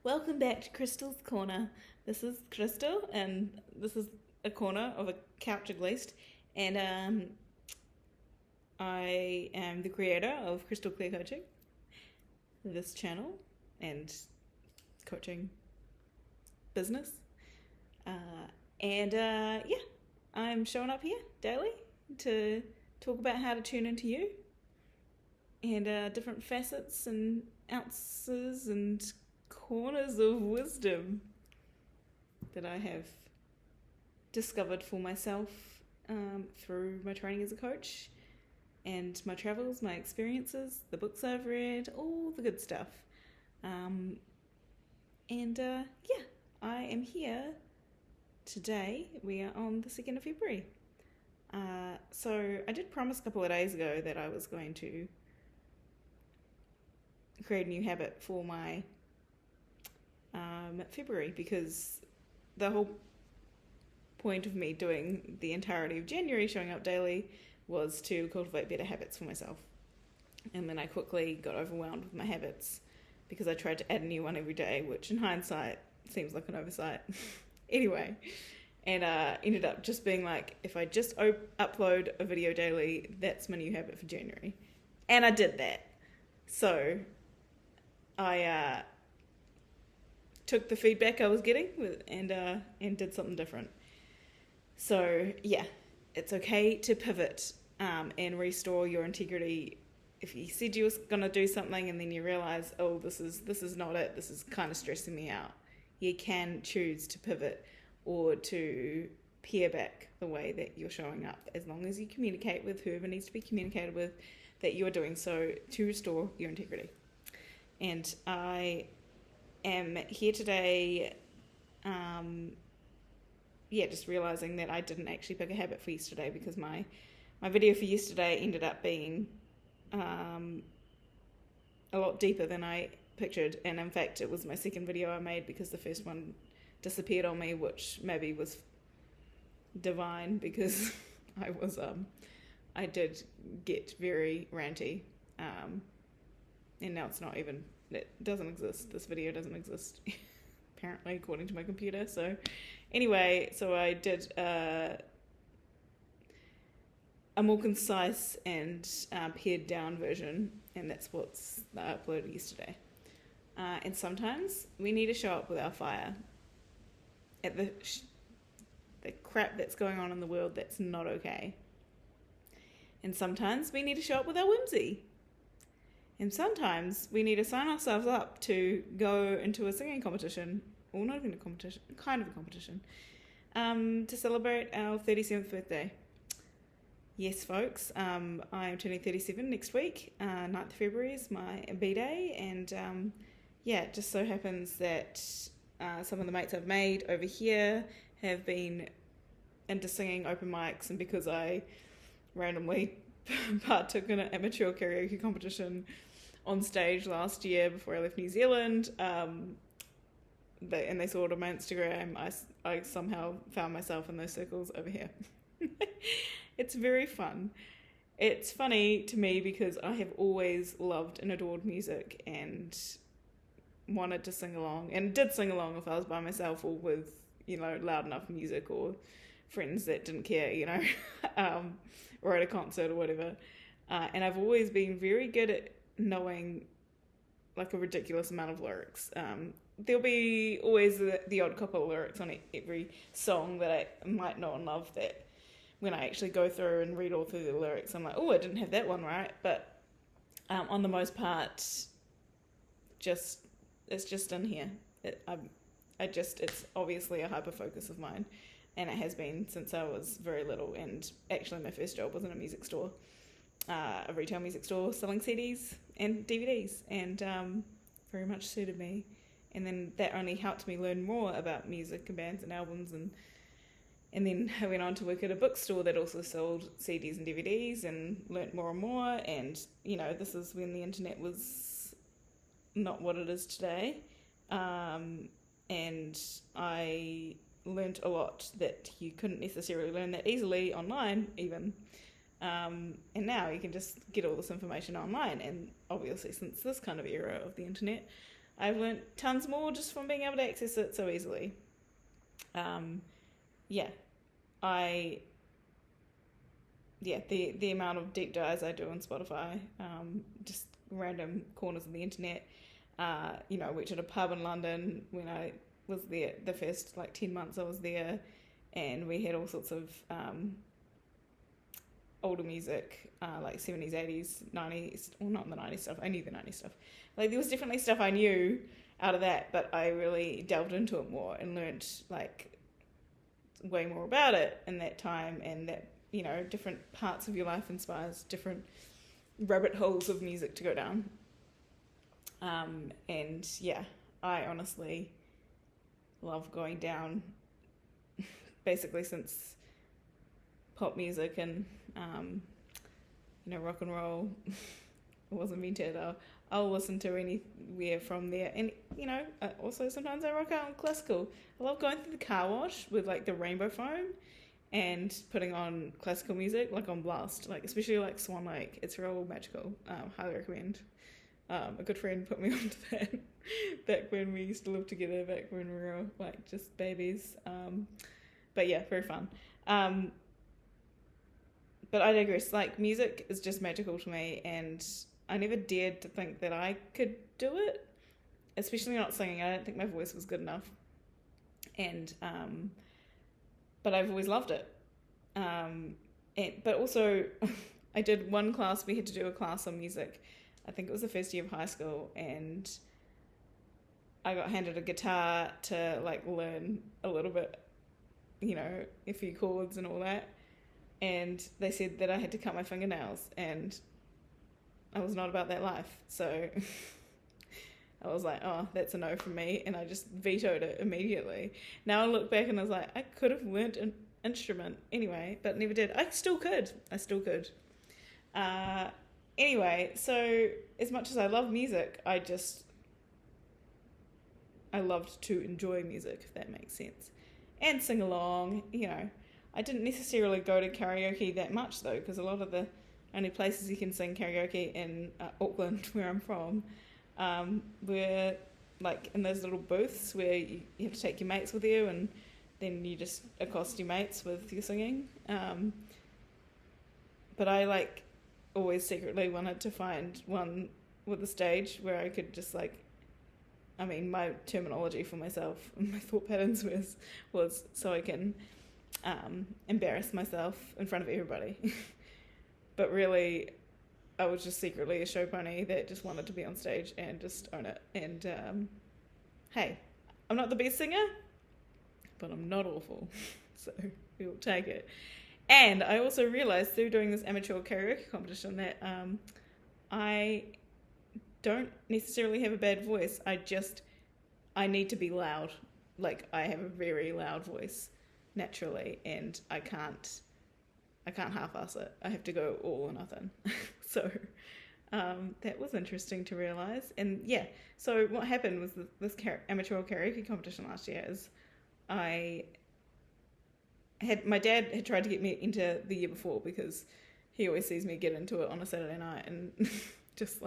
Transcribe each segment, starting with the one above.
Welcome back to Crystal's Corner. This is Crystal, and this is a corner of a couch at least. And I am the creator of Crystal Clear Coaching, this channel and coaching business. Yeah, I'm showing up here daily to talk about how to tune into you and different facets and ounces and corners of wisdom that I have discovered for myself through my training as a coach and my travels, my experiences, the books I've read, all the good stuff. I am here today. We are on the 2nd of February. So I did promise a couple of days ago that I was going to create a new habit for my February, because the whole point of me doing the entirety of January showing up daily was to cultivate better habits for myself. And then I quickly got overwhelmed with my habits because I tried to add a new one every day, which in hindsight seems like an oversight. Anyway, and ended up just being like, if I just upload a video daily, that's my new habit for January. And I did that. So I took the feedback I was getting and did something different. So yeah, it's okay to pivot and restore your integrity. If you said you were going to do something and then you realize, oh, this is not it, this is kind of stressing me out, you can choose to pivot or to pare back the way that you're showing up, as long as you communicate with whoever needs to be communicated with that you are doing so to restore your integrity. And I am here today, just realizing that I didn't actually pick a habit for yesterday, because my video for yesterday ended up being a lot deeper than I pictured. And in fact, it was my second video I made, because the first one disappeared on me, which maybe was divine, because I did get very ranty, and now it doesn't exist. This video doesn't exist, apparently, according to my computer. So anyway, I did a more concise and pared down version, and that's what's uploaded yesterday. And sometimes we need to show up with our fire at the crap that's going on in the world that's not okay. And sometimes we need to show up with our whimsy. And sometimes we need to sign ourselves up to go into a singing competition, or not even a competition, kind of a competition, to celebrate our 37th birthday. Yes, folks, I am turning 37 next week. 9th of February is my B-day, and it just so happens that some of the mates I've made over here have been into singing open mics, and because I randomly partook in an amateur karaoke competition on stage last year before I left New Zealand, they saw it on my Instagram, I somehow found myself in those circles over here. It's very fun. It's funny to me because I have always loved and adored music and wanted to sing along, and did sing along if I was by myself or with, loud enough music, or friends that didn't care, or at a concert or whatever. And I've always been very good at knowing like a ridiculous amount of lyrics. There'll be always the odd couple of lyrics on every song that I might know and love, that when I actually go through and read all through the lyrics, I'm like, oh, I didn't have that one right. But on the most part, it's just in here. It's obviously a hyper focus of mine, and it has been since I was very little. And actually, my first job was in a music store, a retail music store, selling CDs and DVDs, and very much suited me. And then that only helped me learn more about music and bands and albums, and then I went on to work at a bookstore that also sold CDs and DVDs, and learnt more and more. And this is when the internet was not what it is today, and I learnt a lot that you couldn't necessarily learn that easily online even. And now you can just get all this information online. And obviously, since this kind of era of the internet, I've learnt tons more just from being able to access it so easily. Yeah, I the amount of deep dives I do on Spotify, just random corners of the internet. I worked at a pub in London when I was there the first 10 months I was there, and we had all sorts of older music, like 70s, 80s, 90s, well, not the 90s stuff, I knew the 90s stuff. There was definitely stuff I knew out of that, but I really delved into it more and learnt way more about it in that time, and that different parts of your life inspires different rabbit holes of music to go down. And yeah, I honestly love going down basically since pop music and rock and roll was invented. I'll listen to anywhere from there, and also sometimes I rock out on classical. I love going through the car wash with the rainbow foam and putting on classical music on blast, especially Swan Lake. It's real magical. Highly recommend. A good friend put me onto that back when we used to live together, back when we were just babies. But yeah, very fun. But I digress. Music is just magical to me, and I never dared to think that I could do it, especially not singing. I don't think my voice was good enough. And but I've always loved it. But also, I did one class. We had to do a class on music. I think it was the first year of high school, and I got handed a guitar to learn a little bit, a few chords and all that. And they said that I had to cut my fingernails, and I was not about that life. So I was like, oh, that's a no from me, and I just vetoed it immediately. Now I look back and I was like, I could have learnt an instrument anyway, but never did. I still could. Anyway, so as much as I love music, I loved to enjoy music, if that makes sense, and sing along. I didn't necessarily go to karaoke that much though, because a lot of the only places you can sing karaoke in Auckland, where I'm from, were in those little booths where you have to take your mates with you, and then you just accost your mates with your singing. But I always secretly wanted to find one with a stage where I could just my terminology for myself and my thought patterns was so I can embarrass myself in front of everybody. But really, I was just secretly a show pony that just wanted to be on stage and just own it. And hey, I'm not the best singer, but I'm not awful, so we'll take it. And I also realised through doing this amateur karaoke competition that I don't necessarily have a bad voice. I need to be loud. I have a very loud voice naturally, and I can't half-ass it. I have to go all or nothing. So that was interesting to realise. And yeah, so what happened was this amateur karaoke competition last year is my dad had tried to get me into the year before, because he always sees me get into it on a Saturday night and just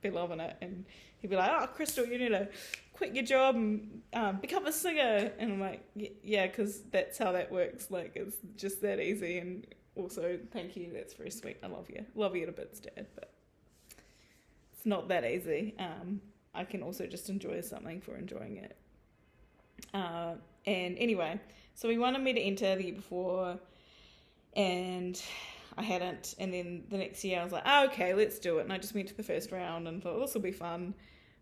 be loving it, and he'd be like, oh, Crystal, you need to quit your job and become a singer. And I'm like, yeah, because that's how that works. It's just that easy. And also, thank you, that's very sweet. I love you to bits, Dad, but it's not that easy. I can also just enjoy something for enjoying it. And anyway, so he wanted me to enter the year before, and I hadn't. And then the next year I was like, oh, okay, let's do it. And I just went to the first round and thought, this will be fun,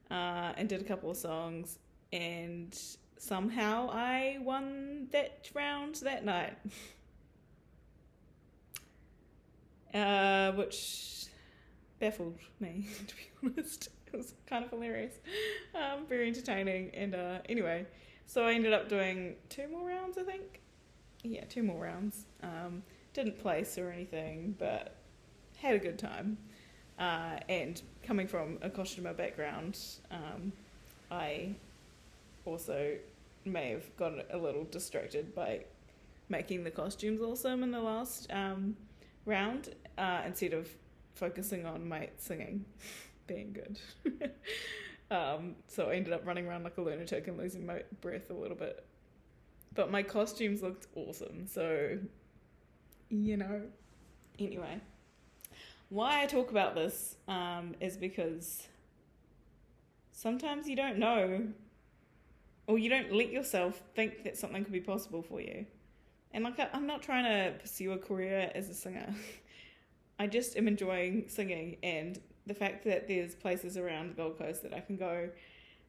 and did a couple of songs, and somehow I won that round that night. Which baffled me, to be honest. It was kind of hilarious, very entertaining. And anyway, so I ended up doing 2 more rounds, I think. Yeah, 2 more rounds. Didn't place or anything, but had a good time. And coming from a costumer background, I also may have got a little distracted by making the costumes awesome in the last round, instead of focusing on my singing being good. So I ended up running around like a lunatic and losing my breath a little bit. But my costumes looked awesome, so, you know. Anyway, why I talk about this is because sometimes you don't know, or you don't let yourself think that something could be possible for you. And like, I'm not trying to pursue a career as a singer. I just am enjoying singing, and the fact that there's places around the Gold Coast that I can go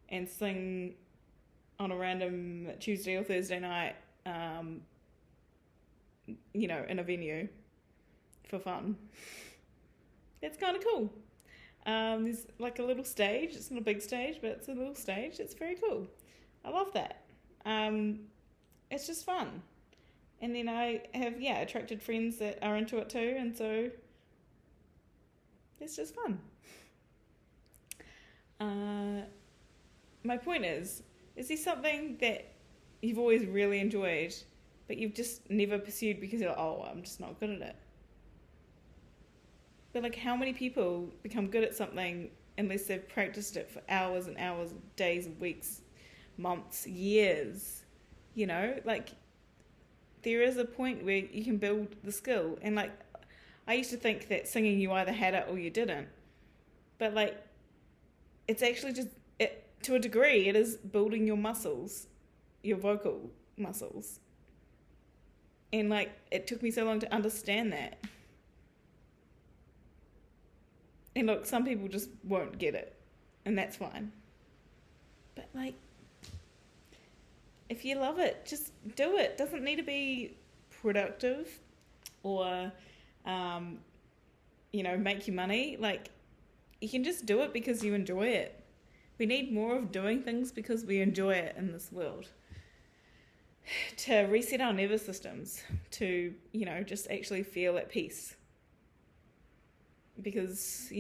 and sing on a random Tuesday or Thursday night, you know, in a venue for fun. It's kind of cool. There's like a little stage. It's not a big stage, but it's a little stage. It's very cool. I love that. It's just fun. And then I have, attracted friends that are into it too, and so it's just fun. My point is there something that you've always really enjoyed, but you've just never pursued because you're like, oh, I'm just not good at it? But like, how many people become good at something unless they've practiced it for hours and hours, days, weeks, months, years? You know, like, there is a point where you can build the skill. And like, I used to think that singing, you either had it or you didn't. But like, it's actually just, to a degree, it is building your muscles, your vocal muscles. And like, it took me so long to understand that. And look, some people just won't get it, and that's fine. But like, if you love it, just do it. It doesn't need to be productive or, make you money. Like, you can just do it because you enjoy it. We need more of doing things because we enjoy it in this world. To reset our nervous systems, to, just actually feel at peace. Because,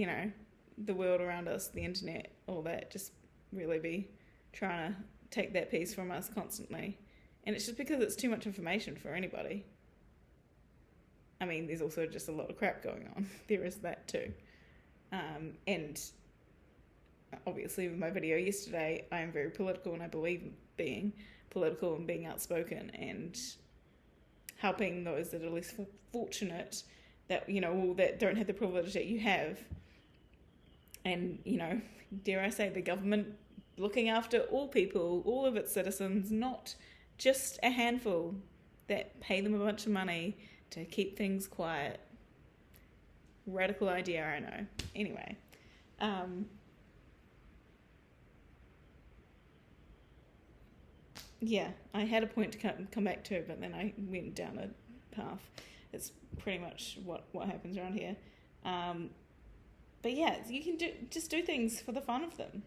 the world around us, the internet, all that, just really be trying to take that peace from us constantly. And it's just because it's too much information for anybody. I mean, there's also just a lot of crap going on. There is that too. And obviously with my video yesterday, I am very political, and I believe in being political and being outspoken and helping those that are less fortunate, that, that don't have the privilege that you have. And, dare I say, the government looking after all people, all of its citizens, not just a handful that pay them a bunch of money to keep things quiet. Radical idea, I know. Anyway. I had a point to come back to, but then I went down a path. It's pretty much what happens around here. But yeah, you can just do things for the fun of them.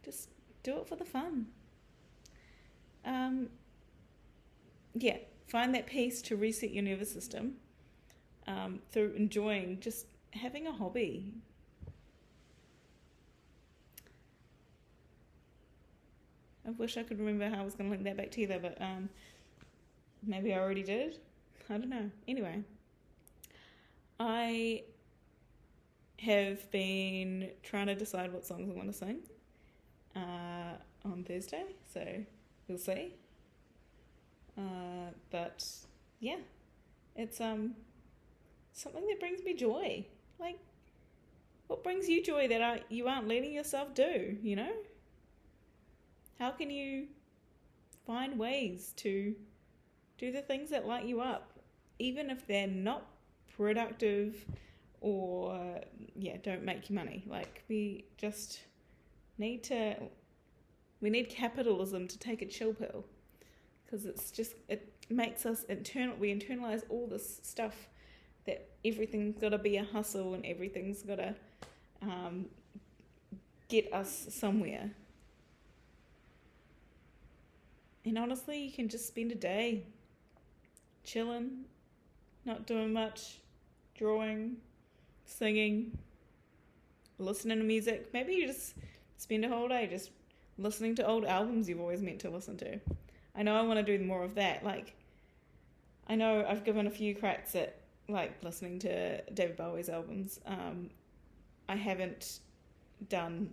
Just do it for the fun. Find that peace to reset your nervous system through enjoying just having a hobby. I wish I could remember how I was going to link that back together, but maybe I already did. I don't know. Anyway, I have been trying to decide what songs I want to sing on Thursday, so we'll see. But yeah, it's something that brings me joy. Like, what brings you joy that you aren't letting yourself do? How can you find ways to do the things that light you up, even if they're not productive or don't make you money? Like, we just need capitalism to take a chill pill, because it makes us we internalize all this stuff that everything's got to be a hustle and everything's got to get us somewhere. And honestly, you can just spend a day chilling, not doing much, drawing, singing, listening to music. Maybe you just spend a whole day just listening to old albums you've always meant to listen to. I know I want to do more of that. Like, I know I've given a few cracks at like listening to David Bowie's albums. I haven't done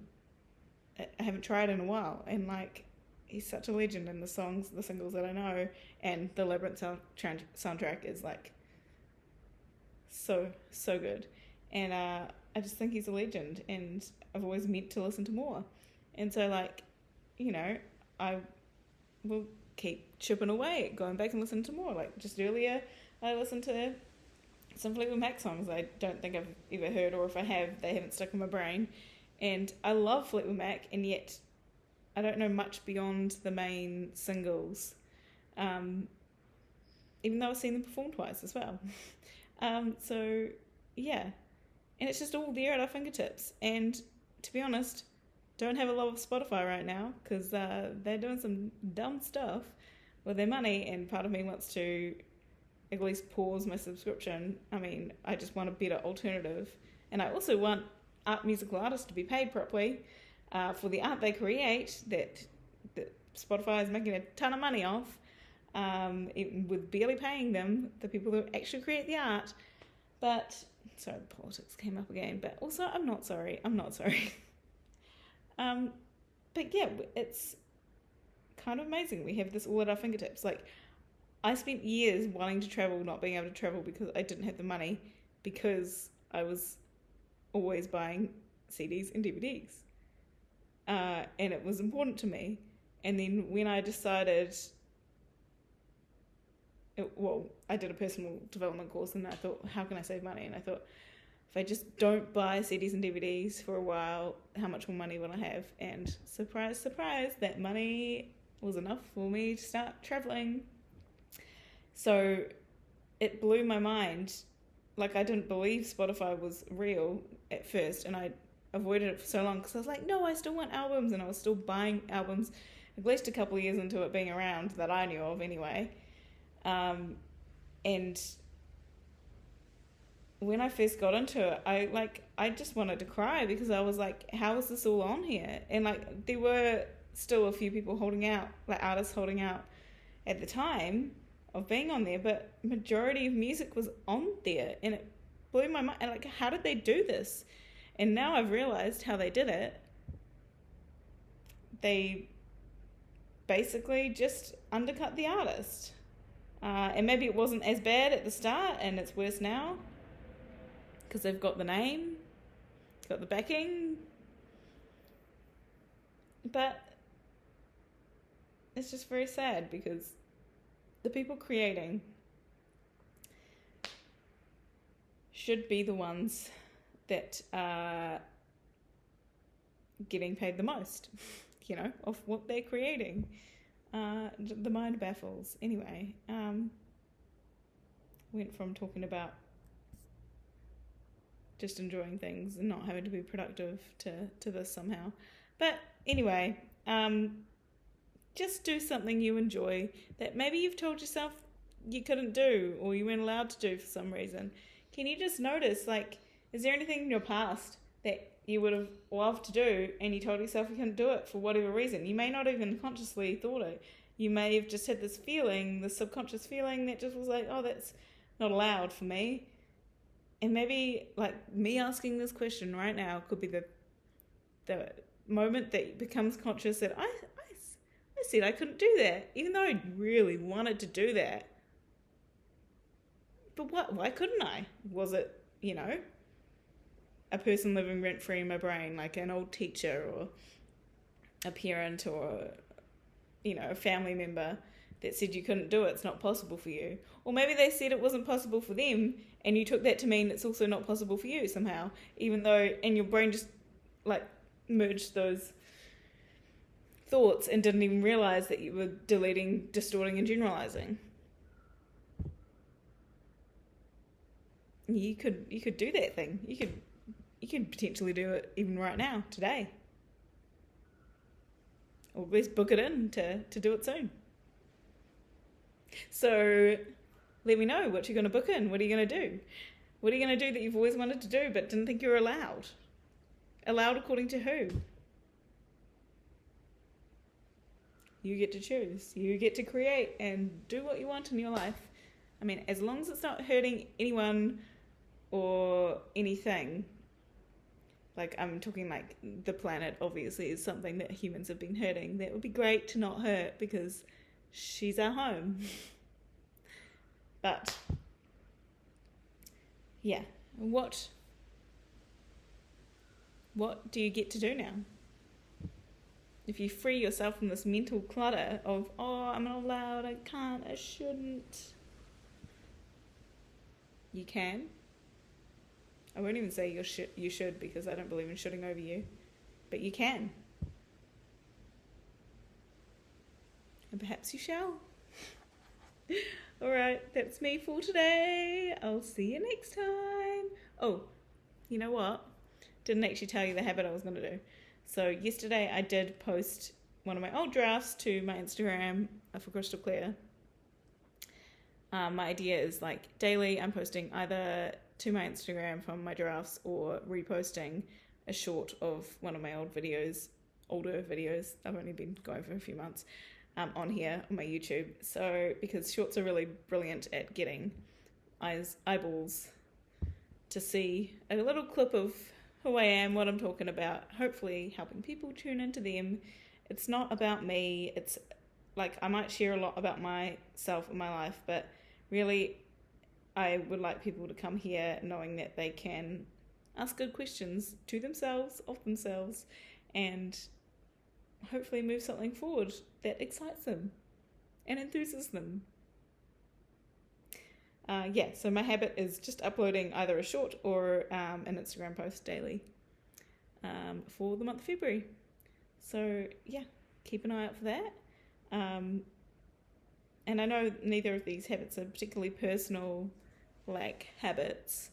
I haven't tried in a while, and like he's such a legend in the singles that I know, and the Labyrinth soundtrack is like so good, and I just think he's a legend, and I've always meant to listen to more, and so like, you know, I will keep chipping away, going back and listening to more. Like just earlier, I listened to some Fleetwood Mac songs I don't think I've ever heard, or if I have, they haven't stuck in my brain. And I love Fleetwood Mac, and yet I don't know much beyond the main singles, even though I've seen them perform twice as well. So, yeah. And it's just all there at our fingertips. And to be honest, don't have a love of Spotify right now, because they're doing some dumb stuff with their money, and part of me wants to at least pause my subscription. I mean, I just want a better alternative. And I also want musical artists to be paid properly for the art they create that Spotify is making a ton of money off, with barely paying them, the people who actually create the art. But, sorry, the politics came up again. But also, I'm not sorry. But yeah, it's kind of amazing. We have this all at our fingertips. Like, I spent years wanting to travel, not being able to travel because I didn't have the money, because I was always buying CDs and DVDs. And it was important to me. And then when I decided, I did a personal development course, and I thought, how can I save money? And I thought, if I just don't buy CDs and DVDs for a while, how much more money will I have? And surprise, surprise, that money was enough for me to start traveling. So it blew my mind. Like, I didn't believe Spotify was real at first, and I avoided it for so long because I was like, no, I still want albums, and I was still buying albums at least a couple of years into it being around, that I knew of anyway. And when I first got into it, I just wanted to cry, because I was like, how is this all on here? And like, there were still a few people holding out, like artists holding out at the time of being on there, but majority of music was on there, and it blew my mind. And like, how did they do this? And now I've realized how they did it. They basically just undercut the artist, and maybe it wasn't as bad at the start, and it's worse now because they've got the name, got the backing, but it's just very sad, because the people creating should be the ones that are getting paid the most, you know, of what they're creating. The mind baffles. Anyway, went from talking about just enjoying things and not having to be productive to this somehow. But anyway, just do something you enjoy that maybe you've told yourself you couldn't do, or you weren't allowed to do for some reason. Can you just notice, like, is there anything in your past that you would have loved to do and you told yourself you couldn't do it for whatever reason? You may not even consciously thought it. You may have just had this feeling, this subconscious feeling that just was like, oh, that's not allowed for me. And maybe, like, me asking this question right now could be the moment that becomes conscious that I said I couldn't do that, even though I really wanted to do that. But why couldn't I? Was it, you know, a person living rent-free in my brain, like an old teacher or a parent or, you know, a family member that said you couldn't do it, it's not possible for you? Or maybe they said it wasn't possible for them, and you took that to mean it's also not possible for you somehow, even though, and your brain just, like, merged those thoughts and didn't even realize that you were deleting, distorting, and generalizing. You could do that thing. You could potentially do it even right now, today. Or at least book it in to do it soon. So let me know what you're going to book in. What are you going to do? What are you going to do that you've always wanted to do but didn't think you were allowed? Allowed according to who? You get to choose. You get to create and do what you want in your life. I mean, as long as it's not hurting anyone or anything, Like, I'm talking like the planet obviously is something that humans have been hurting. That would be great to not hurt because she's our home. But yeah, what do you get to do now? If you free yourself from this mental clutter of, oh, I'm not allowed, I can't, I shouldn't, you can. I won't even say you should because I don't believe in shoulding over you, but you can. And perhaps you shall. Alright, that's me for today. I'll see you next time. Oh, you know what? Didn't actually tell you the habit I was going to do. So yesterday I did post one of my old drafts to my Instagram for Crystal Clear. My idea is like daily I'm posting either to my Instagram from my drafts or reposting a short of one of my older videos. I've only been going for a few months on here on my YouTube. So because shorts are really brilliant at getting eyeballs to see a little clip of who I am, what I'm talking about, hopefully helping people tune into them. It's not about me. It's like I might share a lot about myself and my life, but really I would like people to come here knowing that they can ask good questions to themselves, of themselves, and hopefully move something forward that excites them and enthuses them. So my habit is just uploading either a short or an Instagram post daily for the month of February. So yeah, keep an eye out for that. And I know neither of these habits are particularly personal, like habits,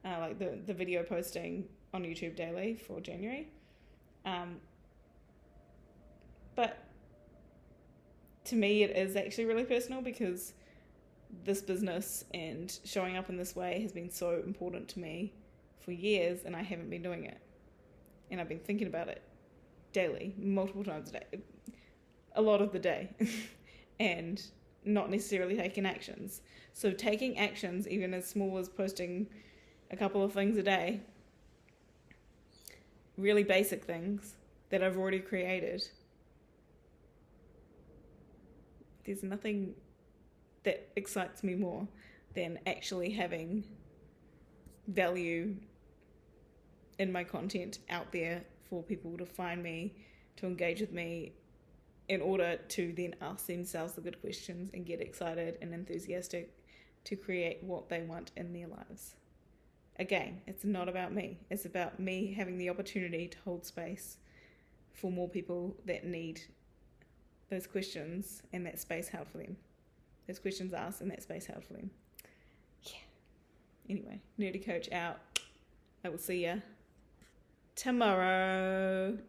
like the video posting on YouTube daily for January. But to me it is actually really personal because this business and showing up in this way has been so important to me for years, and I haven't been doing it. And I've been thinking about it daily, multiple times a day, a lot of the day, and not necessarily taking actions. So taking actions, even as small as posting a couple of things a day, really basic things that I've already created. There's nothing that excites me more than actually having value in my content out there for people to find me, to engage with me, in order to then ask themselves the good questions and get excited and enthusiastic to create what they want in their lives. Again, it's not about me. It's about me having the opportunity to hold space for more people that need those questions and that space held for them. Those questions asked and that space held for them. Yeah. Anyway, Nerdy Coach out. I will see ya tomorrow.